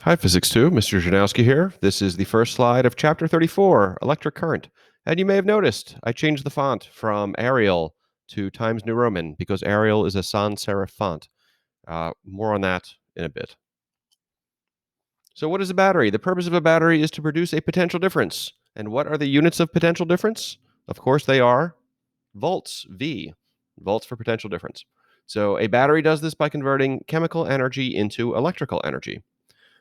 Hi, Physics 2. Mr. Janowski here. This is the first slide of Chapter 34, Electric Current. And you may have noticed I changed the font from Arial to Times New Roman because Arial is a sans serif font. More on that in a bit. So what is a battery? The purpose of a battery is to produce a potential difference. And what are the units of potential difference? Of course, they are volts, V, volts for potential difference. So a battery does this by converting chemical energy into electrical energy.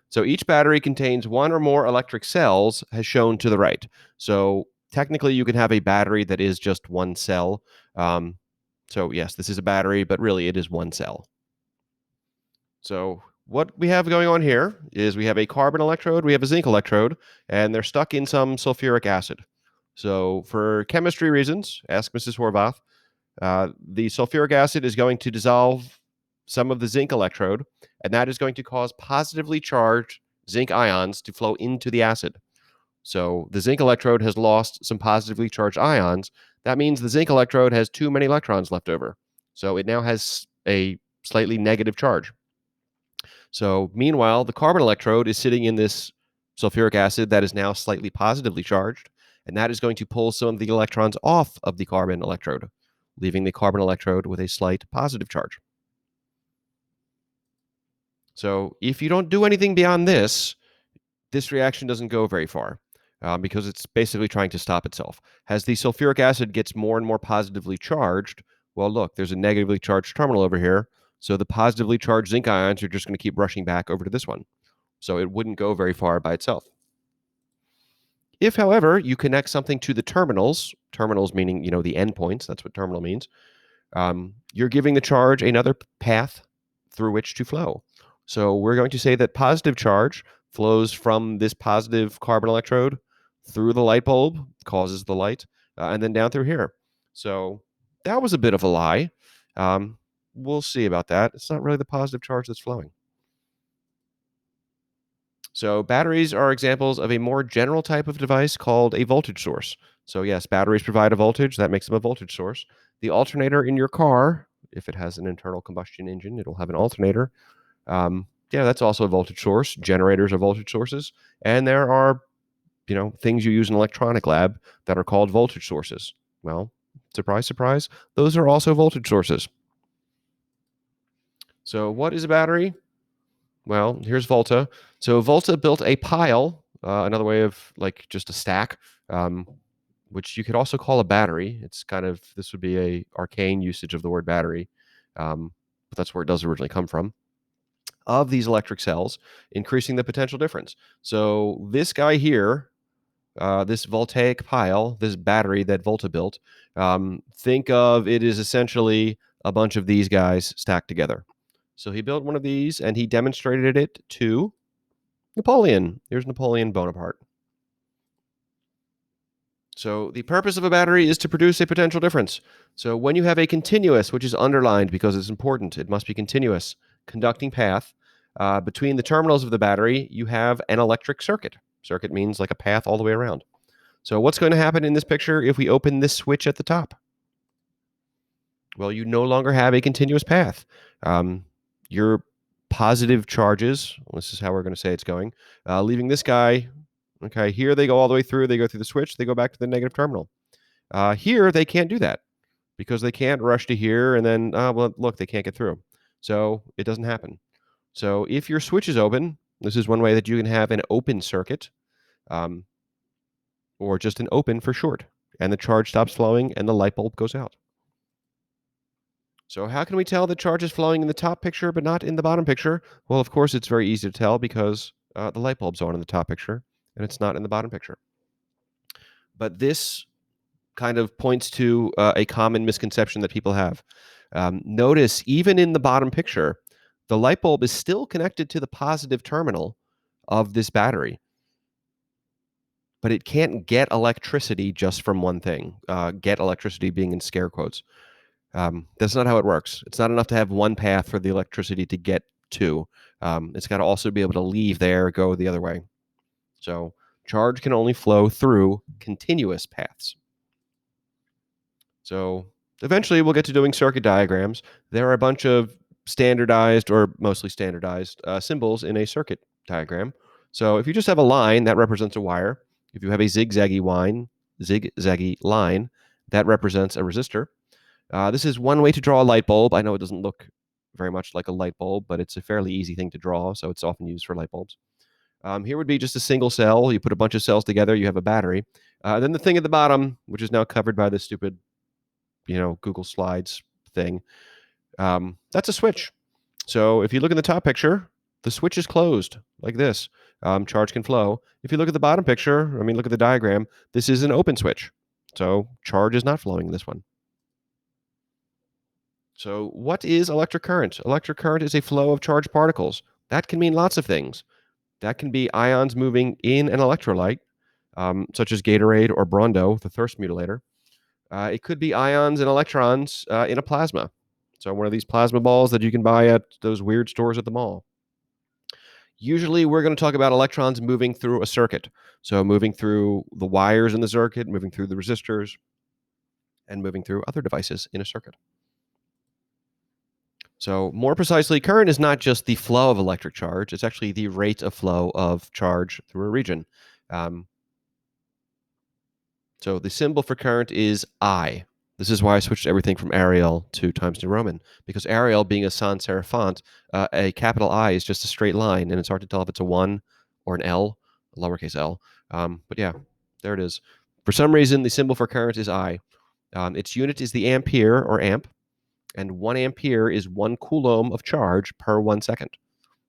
So each battery contains one or more electric cells, as shown to the right. So technically, you can have a battery that is just one cell. So yes, this is a battery, but really it is one cell. So what we have going on here is we have a carbon electrode, we have a zinc electrode, and they're stuck in some sulfuric acid. So for chemistry reasons, ask Mrs. Horvath, the sulfuric acid is going to dissolve some of the zinc electrode, and that is going to cause positively charged zinc ions to flow into the acid. So the zinc electrode has lost some positively charged ions. That means the zinc electrode has too many electrons left over. So it now has a slightly negative charge. So meanwhile, the carbon electrode is sitting in this sulfuric acid that is now slightly positively charged, and that is going to pull some of the electrons off of the carbon electrode, leaving the carbon electrode with a slight positive charge. So if you don't do anything beyond this, this reaction doesn't go very far because it's basically trying to stop itself. As the sulfuric acid gets more and more positively charged, well, look, there's a negatively charged terminal over here. So the positively charged zinc ions are just going to keep rushing back over to this one. So it wouldn't go very far by itself. If, however, you connect something to the terminals meaning, the endpoints, that's what terminal means, you're giving the charge another path through which to flow. So we're going to say that positive charge flows from this positive carbon electrode through the light bulb, causes the light, and then down through here. So that was a bit of a lie. We'll see about that. It's not really the positive charge that's flowing. So batteries are examples of a more general type of device called a voltage source. So yes, batteries provide a voltage. That makes them a voltage source. The alternator in your car, if it has an internal combustion engine, it'll have an alternator. That's also a voltage source. Generators are voltage sources. And there are, things you use in an electronic lab that are called voltage sources. Well, surprise, surprise, those are also voltage sources. So what is a battery? Well, here's Volta. So Volta built a pile, another way of just a stack, which you could also call a battery. It's this would be a arcane usage of the word battery, but that's where it does originally come from, of these electric cells, increasing the potential difference. So this guy here, this voltaic pile, this battery that Volta built, think of it as essentially a bunch of these guys stacked together. So he built one of these and he demonstrated it to Napoleon. Here's Napoleon Bonaparte. So the purpose of a battery is to produce a potential difference. So when you have a continuous, which is underlined because it's important, it must be continuous, conducting path between the terminals of the battery, you have an electric circuit. Circuit means like a path all the way around. So what's going to happen in this picture if we open this switch at the top? Well, you no longer have a continuous path. Your positive charges, this is how we're going to say it's going, leaving this guy, okay, here they go all the way through, they go through the switch, they go back to the negative terminal. Here, they can't do that because they can't rush to here and then, well, look, they can't get through. So it doesn't happen. So if your switch is open, this is one way that you can have an open circuit, or just an open for short, and the charge stops flowing and the light bulb goes out. So how can we tell the charge is flowing in the top picture but not in the bottom picture? Well, of course, it's very easy to tell because the light bulb's on in the top picture and it's not in the bottom picture. But this kind of points to a common misconception that people have. Notice, even in the bottom picture, the light bulb is still connected to the positive terminal of this battery. But it can't get electricity just from one thing. Get electricity being in scare quotes. That's not how it works. It's not enough to have one path for the electricity to get to. It's got to also be able to leave there, go the other way. So charge can only flow through continuous paths. So eventually we'll get to doing circuit diagrams. There are a bunch of standardized, or mostly standardized, symbols in a circuit diagram. So if you just have a line, that represents a wire. If you have a zigzaggy line, that represents a resistor. This is one way to draw a light bulb. I know it doesn't look very much like a light bulb, but it's a fairly easy thing to draw, so it's often used for light bulbs. Here would be just a single cell. You put a bunch of cells together, you have a battery. Then the thing at the bottom, which is now covered by this stupid, Google Slides thing, that's a switch. So if you look in the top picture, the switch is closed like this. Charge can flow. If you look at the bottom picture, look at the diagram, this is an open switch. So charge is not flowing in this one. So what is electric current? Electric current is a flow of charged particles. That can mean lots of things. That can be ions moving in an electrolyte, such as Gatorade or Brondo, the thirst mutilator. It could be ions and electrons in a plasma. So one of these plasma balls that you can buy at those weird stores at the mall. Usually we're going to talk about electrons moving through a circuit. So moving through the wires in the circuit, moving through the resistors, and moving through other devices in a circuit. So more precisely, current is not just the flow of electric charge, it's actually the rate of flow of charge through a region. So the symbol for current is I. This is why I switched everything from Arial to Times New Roman, because Arial, being a sans serif font, a capital I is just a straight line, and it's hard to tell if it's a 1 or an L, a lowercase l. But yeah, there it is. For some reason, the symbol for current is I. Its unit is the ampere, or amp, and 1 ampere is 1 coulomb of charge per 1 second.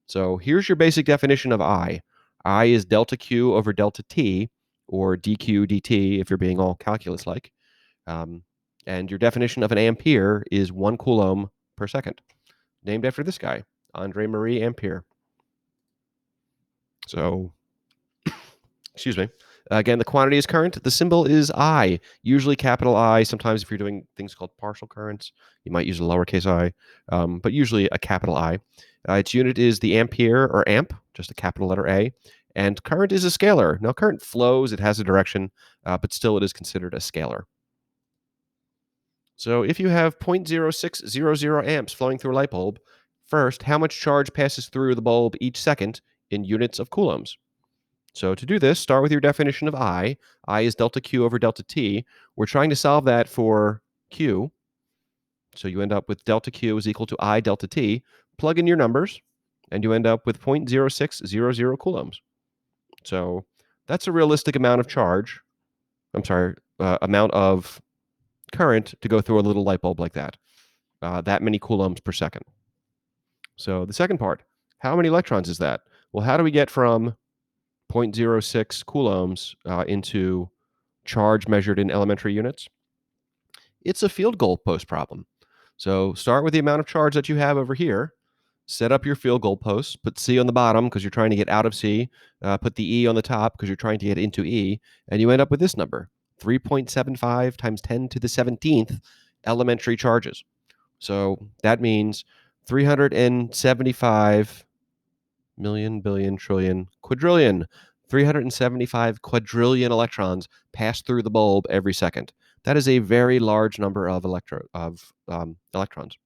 So here's your basic definition of I. I is delta Q over delta T, or dq dt if you're being all calculus-like. And your definition of an ampere is 1 coulomb per second, named after this guy, Andre Marie Ampere. So, excuse me. Again, the quantity is current. The symbol is I, usually capital I. Sometimes if you're doing things called partial currents, you might use a lowercase I, but usually a capital I. Its unit is the ampere, or amp, just a capital letter A. And current is a scalar. Now, current flows. It has a direction, but still it is considered a scalar. So if you have 0.0600 amps flowing through a light bulb, first, how much charge passes through the bulb each second in units of coulombs? So to do this, start with your definition of I. I is delta Q over delta T. We're trying to solve that for Q. So you end up with delta Q is equal to I delta T. Plug in your numbers, and you end up with 0.0600 coulombs. So that's a realistic amount of charge. Amount of current to go through a little light bulb like that. That many coulombs per second. So the second part, how many electrons is that? Well, how do we get from 0.06 coulombs into charge measured in elementary units? It's a field goal post problem. So start with the amount of charge that you have over here. Set up your field goal posts. Put C on the bottom because you're trying to get out of C. Put the E on the top because you're trying to get into E. And you end up with this number, 3.75 times 10 to the 17th elementary charges. So that means 375 million, billion, trillion, quadrillion. 375 quadrillion electrons pass through the bulb every second. That is a very large number of electrons.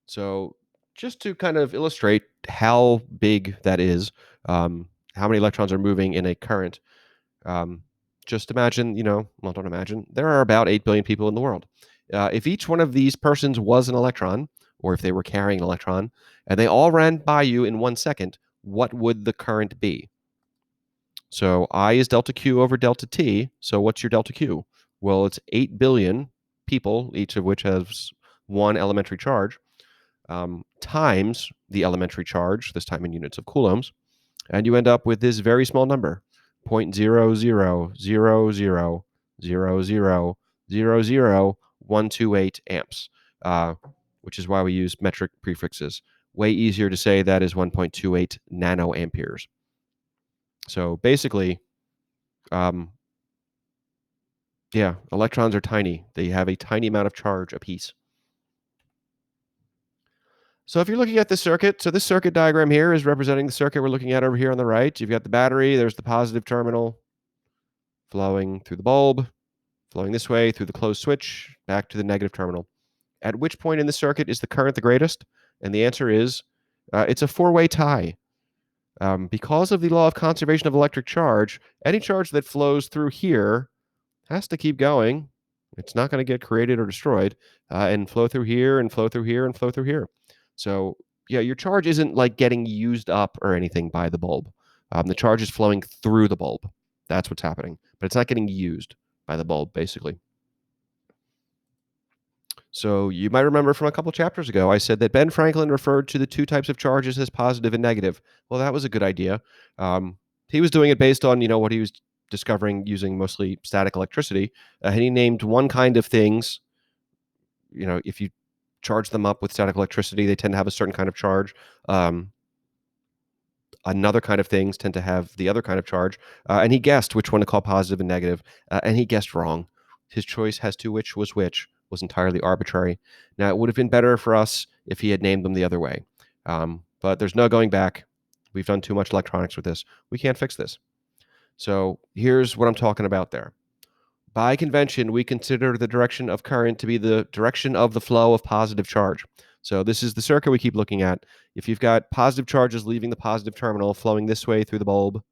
So just to kind of illustrate how big that is, how many electrons are moving in a current, just imagine, don't imagine, there are about 8 billion people in the world. If each one of these persons was an electron, or if they were carrying an electron, and they all ran by you in 1 second, what would the current be? So I is delta Q over delta T. So what's your delta Q? Well, it's 8 billion people, each of which has 1 elementary charge, times the elementary charge, this time in units of coulombs, and you end up with this very small number, 0.00000000128 amps, which is why we use metric prefixes. Way easier to say that is 1.28 nanoamperes. So basically, electrons are tiny. They have a tiny amount of charge apiece. So if you're looking at this circuit, so this circuit diagram here is representing the circuit we're looking at over here on the right. You've got the battery, there's the positive terminal flowing through the bulb, flowing this way through the closed switch, back to the negative terminal. At which point in the circuit is the current the greatest? And the answer is, it's a 4-way tie. Because of the law of conservation of electric charge, any charge that flows through here has to keep going. It's not going to get created or destroyed and flow through here and flow through here and flow through here. So, yeah, your charge isn't like getting used up or anything by the bulb. The charge is flowing through the bulb. That's what's happening. But it's not getting used by the bulb, basically. So you might remember from a couple chapters ago, I said that Ben Franklin referred to the two types of charges as positive and negative. Well, that was a good idea. He was doing it based on what he was discovering using mostly static electricity, and he named one kind of things. If you charge them up with static electricity, they tend to have a certain kind of charge. Another kind of things tend to have the other kind of charge, and he guessed which one to call positive and negative, and he guessed wrong. His choice as to which was entirely arbitrary. Now, it would have been better for us if he had named them the other way, but there's no going back. We've done too much electronics with this. We can't fix this. So here's what I'm talking about there. By convention, we consider the direction of current to be the direction of the flow of positive charge. So this is the circuit we keep looking at. If you've got positive charges leaving the positive terminal, flowing this way through the bulb,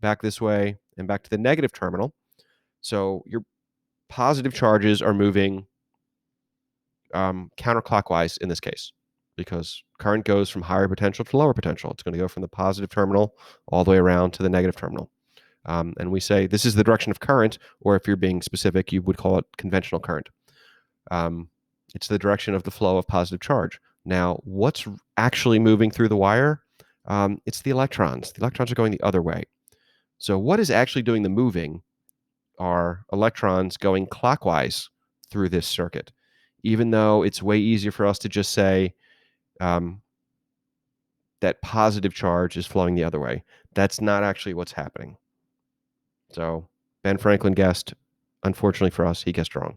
back this way, and back to the negative terminal. So your positive charges are moving counterclockwise in this case, because current goes from higher potential to lower potential. It's going to go from the positive terminal all the way around to the negative terminal. And we say this is the direction of current, or if you're being specific, you would call it conventional current. It's the direction of the flow of positive charge. Now, what's actually moving through the wire? It's the electrons. The electrons are going the other way. So what is actually doing the moving are electrons going clockwise through this circuit, even though it's way easier for us to just say that positive charge is flowing the other way. That's not actually what's happening. So Ben Franklin guessed. Unfortunately for us, he guessed wrong.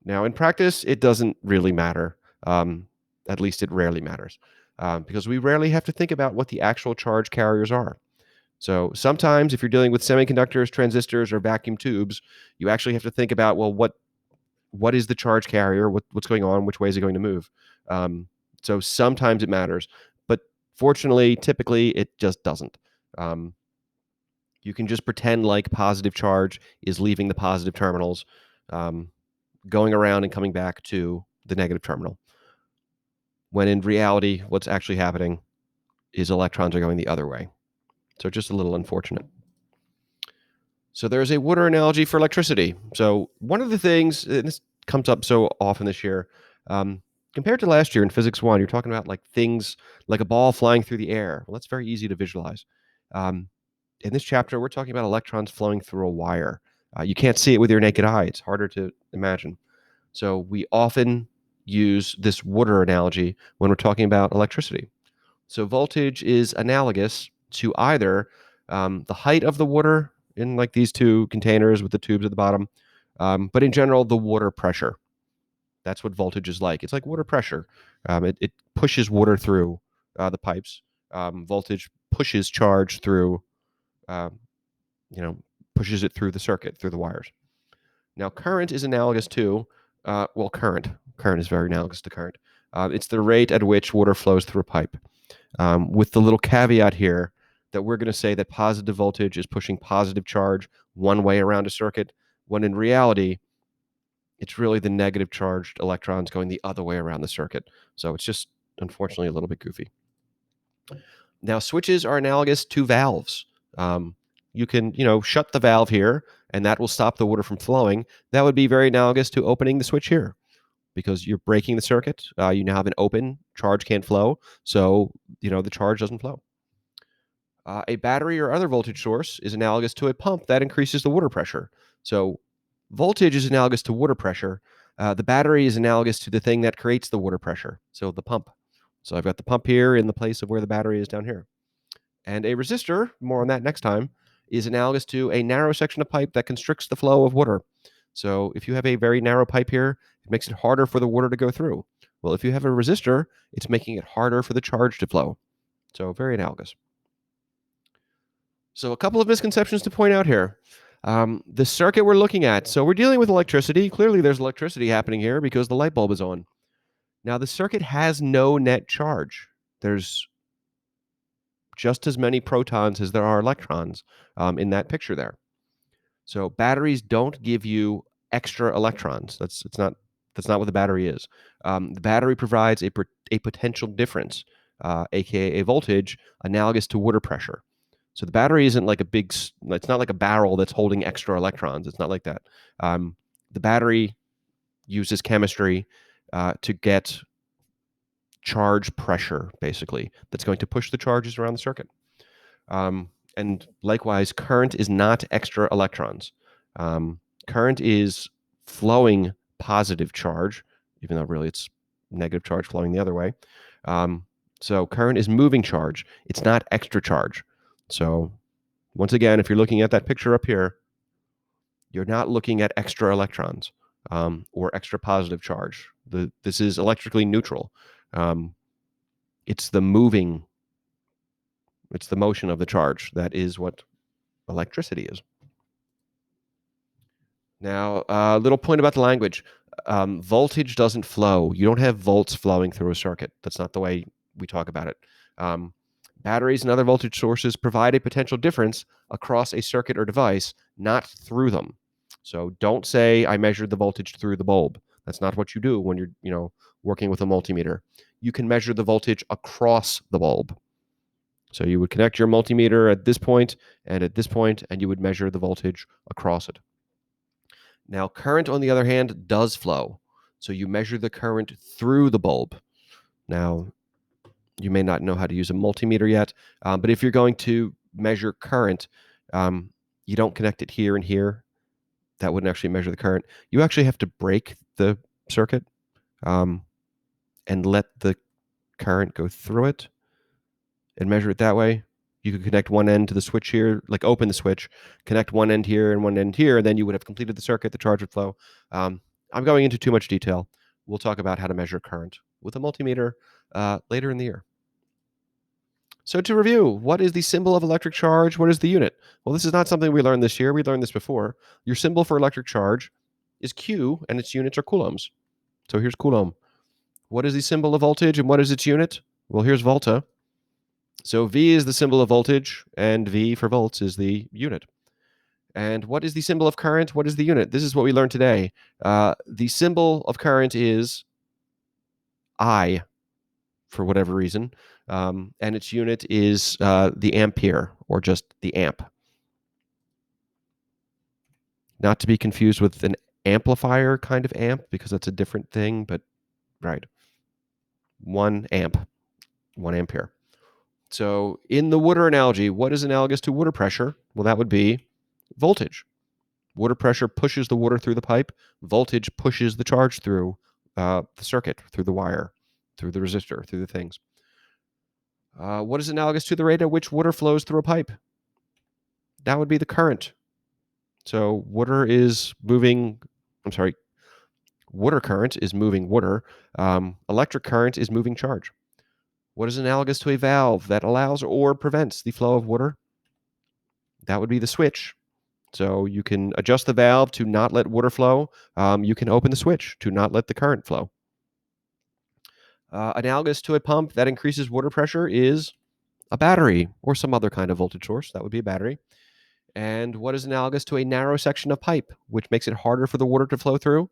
Now, in practice, it doesn't really matter. At least it rarely matters, because we rarely have to think about what the actual charge carriers are. So sometimes if you're dealing with semiconductors, transistors, or vacuum tubes, you actually have to think about, well, what is the charge carrier? What's going on? Which way is it going to move? So sometimes it matters, but fortunately, typically, it just doesn't. You can just pretend like positive charge is leaving the positive terminals, going around and coming back to the negative terminal, when in reality, what's actually happening is electrons are going the other way. So just a little unfortunate. So there's a water analogy for electricity. So one of the things, and this comes up so often this year, compared to last year in Physics 1, you're talking about like things like a ball flying through the air. Well, that's very easy to visualize. In this chapter, we're talking about electrons flowing through a wire. You can't see it with your naked eye. It's harder to imagine. So we often use this water analogy when we're talking about electricity. So voltage is analogous to either the height of the water in like these two containers with the tubes at the bottom, but in general, the water pressure. That's what voltage is like. It's like water pressure. It pushes water through the pipes. Voltage pushes charge through, pushes it through the circuit, through the wires. Now, current is analogous to, current. Current is very analogous to current. It's the rate at which water flows through a pipe. With the little caveat here that we're going to say that positive voltage is pushing positive charge one way around a circuit, when in reality, it's really the negative charged electrons going the other way around the circuit. So it's just, unfortunately, a little bit goofy. Now, switches are analogous to valves. You can, shut the valve here, and that will stop the water from flowing. That would be very analogous to opening the switch here, because you're breaking the circuit. You now have an open, charge can't flow, so the charge doesn't flow. A battery or other voltage source is analogous to a pump that increases the water pressure. So voltage is analogous to water pressure. The battery is analogous to the thing that creates the water pressure, so the pump. So I've got the pump here in the place of where the battery is down here. And a resistor, more on that next time, is analogous to a narrow section of pipe that constricts the flow of water. So if you have a very narrow pipe here, it makes it harder for the water to go through. Well, if you have a resistor, it's making it harder for the charge to flow. So very analogous. So a couple of misconceptions to point out here. The circuit we're looking at. So we're dealing with electricity. Clearly there's electricity happening here because the light bulb is on. Now the circuit has no net charge. There's just as many protons as there are electrons in that picture there. So batteries don't give you extra electrons. That's not what the battery is. The battery provides a potential difference, aka a voltage, analogous to water pressure. So the battery isn't like it's not like a barrel that's holding extra electrons. It's not like that. The battery uses chemistry to get charge pressure, basically, that's going to push the charges around the circuit. And likewise, current is not extra electrons. Current is flowing positive charge, even though really it's negative charge flowing the other way. So current is moving charge. It's not extra charge. So once again, if you're looking at that picture up here, you're not looking at extra electrons or extra positive charge. This is electrically neutral. Um, it's the moving, it's the motion of the charge. That is what electricity is. Now, a little point about the language. Voltage doesn't flow. You don't have volts flowing through a circuit. That's not the way we talk about it. Um, Batteries and other voltage sources provide a potential difference across a circuit or device, not through them. So don't say I measured the voltage through the bulb. That's not what you do when you're working with a multimeter. You can measure the voltage across the bulb. So you would connect your multimeter at this point and at this point, and you would measure the voltage across it. Now, current, on the other hand, does flow. So you measure the current through the bulb. Now, you may not know how to use a multimeter yet, but if you're going to measure current, you don't connect it here and here. That wouldn't actually measure the current. You actually have to break the circuit and let the current go through it and measure it that way. You could connect one end to the switch here, like open the switch, connect one end here and one end here, and then you would have completed the circuit, the charge would flow. I'm going into too much detail. We'll talk about how to measure current with a multimeter later in the year. So to review, what is the symbol of electric charge? What is the unit? Well, this is not something we learned this year. We learned this before. Your symbol for electric charge is Q, and its units are coulombs. So here's coulomb. What is the symbol of voltage, and what is its unit? Well, here's volta. So V is the symbol of voltage, and V for volts is the unit. And what is the symbol of current? What is the unit? This is what we learned today. The symbol of current is I, for whatever reason, and its unit is the ampere, or just the amp. Not to be confused with an amplifier kind of amp, because that's a different thing, but right. 1 amp, 1 ampere. So in the water analogy, what is analogous to water pressure? Well, that would be voltage. Water pressure pushes the water through the pipe. Voltage pushes the charge through the circuit, through the wire, through the resistor, through the things. What is analogous to the rate at which water flows through a pipe? That would be the current. So water is moving, I'm sorry, water current is moving water. Electric current is moving charge. What is analogous to a valve that allows or prevents the flow of water? That would be the switch. So you can adjust the valve to not let water flow. You can open the switch to not let the current flow. Analogous to a pump that increases water pressure is a battery or some other kind of voltage source. That would be a battery. And what is analogous to a narrow section of pipe, which makes it harder for the water to flow through?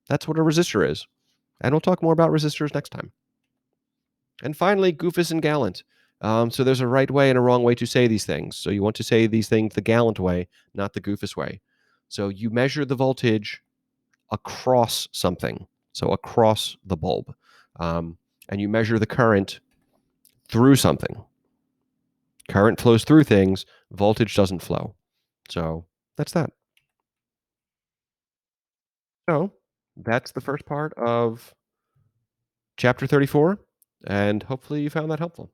That's what a resistor is. And we'll talk more about resistors next time. And finally, goofus and gallant. So there's a right way and a wrong way to say these things. So you want to say these things the gallant way, not the goofus way. So you measure the voltage across something, so across the bulb, and you measure the current through something. Current flows through things, voltage doesn't flow. So that's that. So that's the first part of chapter 34, and hopefully you found that helpful.